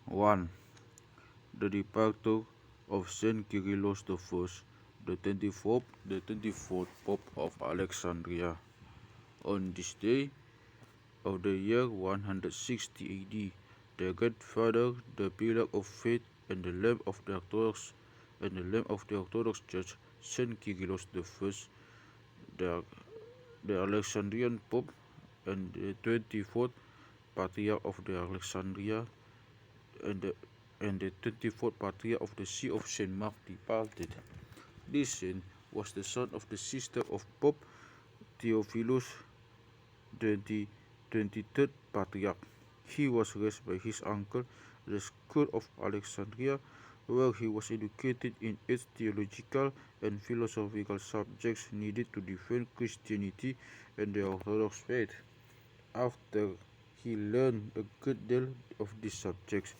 1. The departure of Saint Kyrillos I, the 24th Pope of Alexandria. On this day of the year 160 AD, the Great Father, the pillar of faith and the lamp of the Orthodox Church, Saint Kyrillos I, the, the Alexandrian Pope and the 24th Patriarch of the Alexandria and the 24th Patriarch of the See of Saint Mark departed. This saint was the son of the sister of Pope Theophilus, the 23rd Patriarch. He was raised by his uncle at the school of Alexandria, where he was educated in 8 theological and philosophical subjects needed to defend Christianity and the Orthodox faith. After he learned a good deal of these subjects,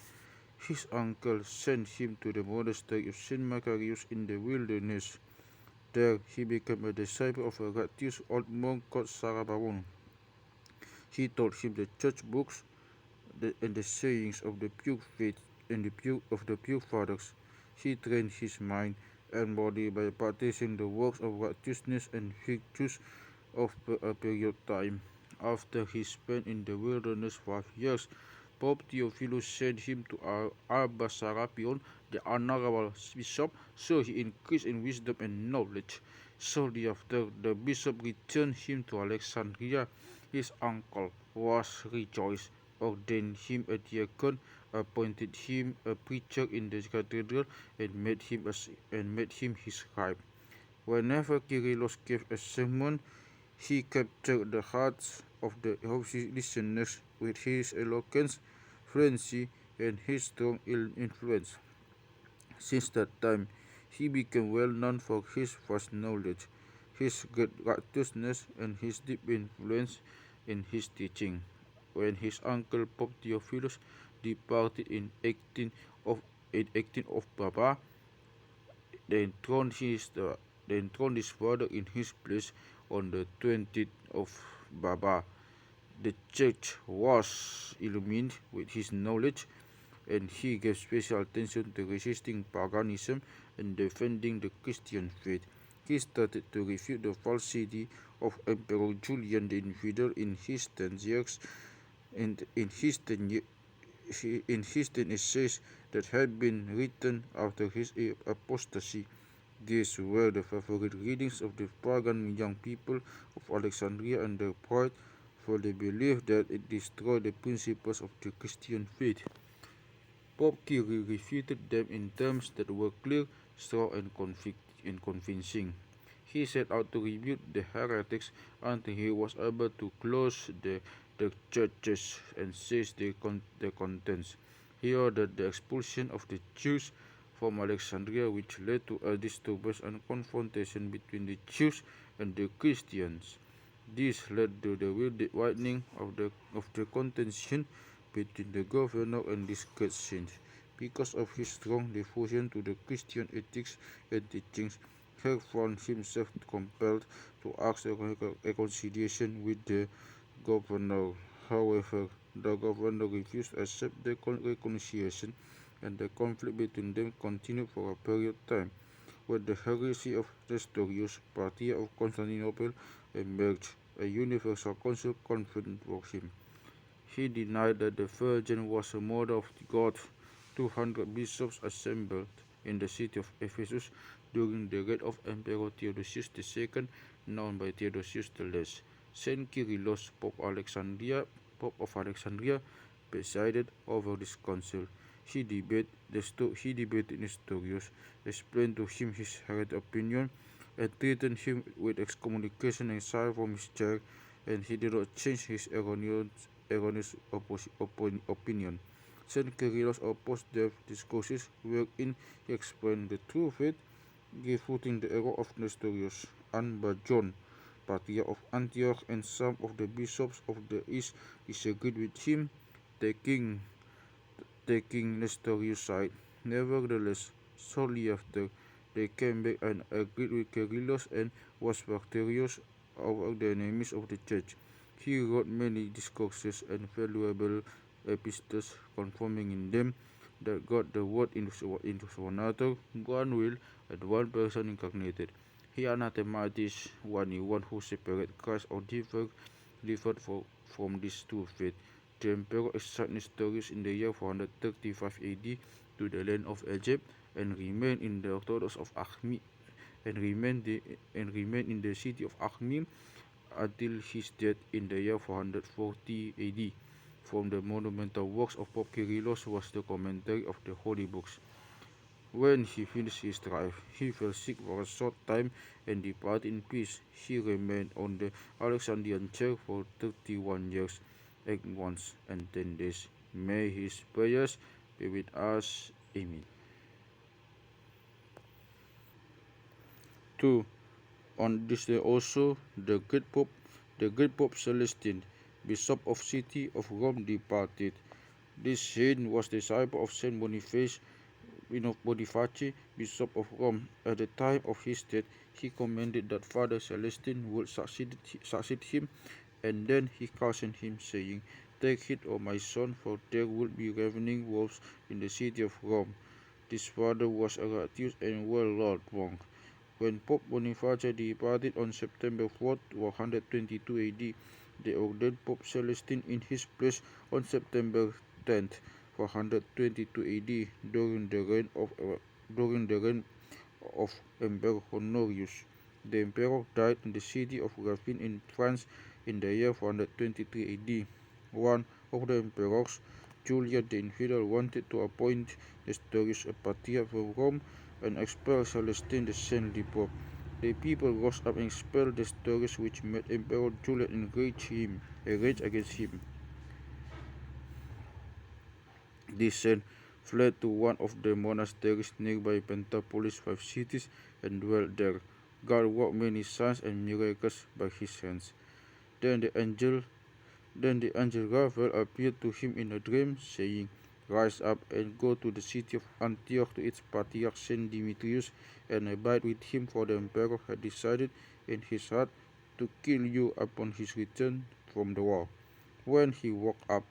his uncle sent him to the monastery of Synaxarion in the wilderness. There he became a disciple of a righteous old monk called Cyril. He taught him the church books and the sayings of the pure faith and the pure fathers. He trained his mind and body by practicing the works of righteousness and virtues of a period of time. After he spent in the wilderness 5 years, Pope Theophilus sent him to Basarapion, the honorable bishop, so he increased in wisdom and knowledge. Shortly after, the bishop returned him to Alexandria. His uncle was rejoiced, ordained him a deacon, appointed him a preacher in the cathedral, and made him his scribe. Whenever Kyrillos gave a sermon, he captured the hearts of his listeners with his eloquence, fluency, and his strong influence. Since that time, he became well known for his vast knowledge, his great righteousness, and his deep influence in his teaching. When his uncle Pope Theophilus departed in 18 of Baba, they enthroned his father in his place on the 20th of Baba. The church was illumined with his knowledge, and he gave special attention to resisting paganism and defending the Christian faith. He started to refute the falsity of Emperor Julian the Infidel in his 10 years, and in his 10 essays that had been written after his apostasy. These were the favorite readings of the pagan young people of Alexandria and their pride, for they believed that it destroyed the principles of the Christian faith. Pope Kirill refuted them in terms that were clear, strong, and convincing. He set out to rebuke the heretics until he was able to close the churches and seize their contents. He ordered the expulsion of the Jews from Alexandria, which led to a disturbance and confrontation between the Jews and the Christians. This led to the widening of the contention between the governor and this great saint. Because of his strong devotion to the Christian ethics and teachings, he found himself compelled to ask a reconciliation with the governor. However, the governor refused to accept the reconciliation, and the conflict between them continued for a period of time. When the heresy of Nestorius, Patriarch of Constantinople, emerged, a universal council convened for him. He denied that the Virgin was a mother of God. 200 bishops assembled in the city of Ephesus during the reign of Emperor Theodosius II, known by Theodosius the Less. Saint Kyrillos, Pope of Alexandria, presided over this council. He debated Nestorius, explained to him his hereditary opinion, and threatened him with excommunication and exile from his chair, and he did not change his erroneous opinion. Saint Kyrillos opposed their discourses, wherein he explained the true faith, refuting the error of Nestorius. Anba John, Patriarch of Antioch, and some of the bishops of the East disagreed with him, taking Nestorius' side. Nevertheless, shortly after, they came back and agreed with Kyrillos and was victorious over the enemies of the church. He wrote many discourses and valuable epistles, confirming in them that God the Word into another, one will, and one person incarnated. He anathematized anyone who separate Christ or differed from these two faiths. The emperor exiled Nestorius in the year 435 AD to the land of Egypt and remained in the orthodox of Achmi and remained in the city of Achmi until his death in the year 440 AD. From the monumental works of Pope Kyrillos was the commentary of the holy books. When he finished his life, he fell sick for a short time and departed in peace. He remained on the Alexandrian chair for 31 years, 8 months, and 10 days. May his prayers be with us. Amen. 2. On this day also, the great Pope Celestine, Bishop of City of Rome, departed. This saint was disciple of Saint Boniface, Bishop of Rome. At the time of his death, he commanded that Father Celestine would succeed him, and then he cautioned him, saying, "Take heed, O my son, for there will be ravening wolves in the city of Rome." This father was a righteous and well-loved monk. When Pope Boniface departed on September 4, 122 AD, they ordained Pope Celestine in his place on September 10, 422 AD, during the reign of Emperor Honorius. The emperor died in the city of Ravenne in France in the year 423 AD. One of the emperors, Julian the Infidel, wanted to appoint Nestorius a patriarch from Rome and expel Celestine the saintly pope. The people rose up and expelled Nestorius, which made Emperor Julian enraged against him. This saint fled to one of the monasteries nearby Pentapolis, 5 cities, and dwelt there. God worked many signs and miracles by his hands. Then the angel Raphael appeared to him in a dream, saying, "Rise up and go to the city of Antioch to its patriarch Saint Demetrius, and abide with him, for the emperor had decided in his heart to kill you upon his return from the war." When he woke up,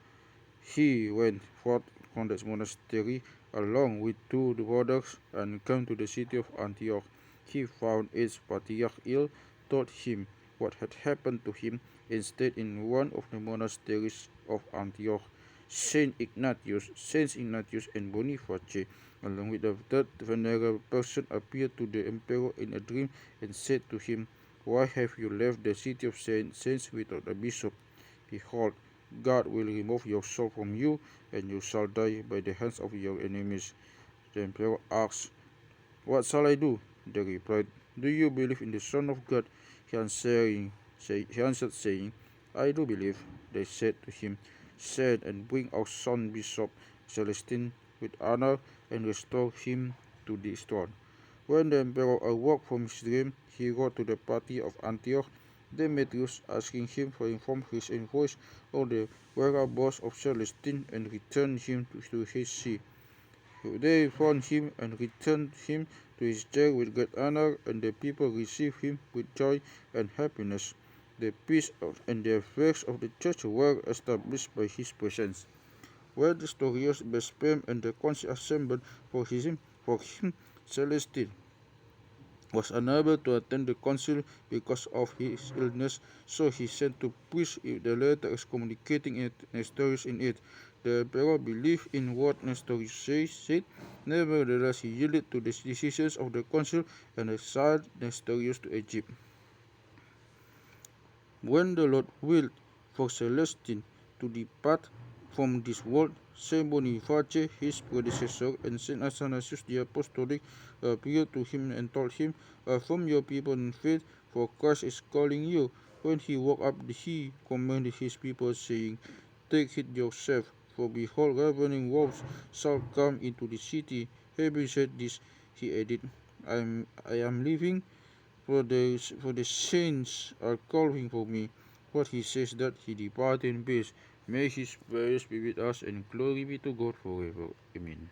he went forth from the monastery along with 2 brothers and came to the city of Antioch. He found its patriarch ill, told him what had happened to him, and stayed in one of the monasteries of Antioch. Saints Ignatius and Boniface, along with a third venerable person, appeared to the emperor in a dream and said to him, "Why have you left the city of saints without a bishop? Behold, God will remove your soul from you, and you shall die by the hands of your enemies." The emperor asked, "What shall I do?" They replied, "Do you believe in the Son of God?" He answered, saying, "I do believe." They said to him, "Send and bring our son Bishop Celestine with honor, and restore him to his throne." When the emperor awoke from his dream, he wrote to the patriarch of Antioch, Demetrius, asking him for his envoys of the whereabouts of Celestine, and returned him to his see. They found him and returned him to his jail with great honor, and the people received him with joy and happiness. The peace and the affairs of the church were established by his presence. When the Nestorius blasphemy and the council assembled for him, Celestine was unable to attend the council because of his illness, so he sent to priests the letter excommunicating Nestorius in it. The emperor believed in what Nestorius said. Nevertheless, he yielded to the decisions of the council and exiled Nestorius to Egypt. When the Lord willed for Celestine to depart from this world, Saint Boniface, his predecessor, and Saint Athanasius the Apostolic appeared to him and told him, "Affirm your people in faith, for Christ is calling you." When he woke up, he commanded his people, saying, "Take heed yourself, for behold, ravening wolves shall come into the city." Having said this, he added, I am leaving, for the saints are calling for me." What he says that he departed in peace. May his prayers be with us, and glory be to God forever. Amen.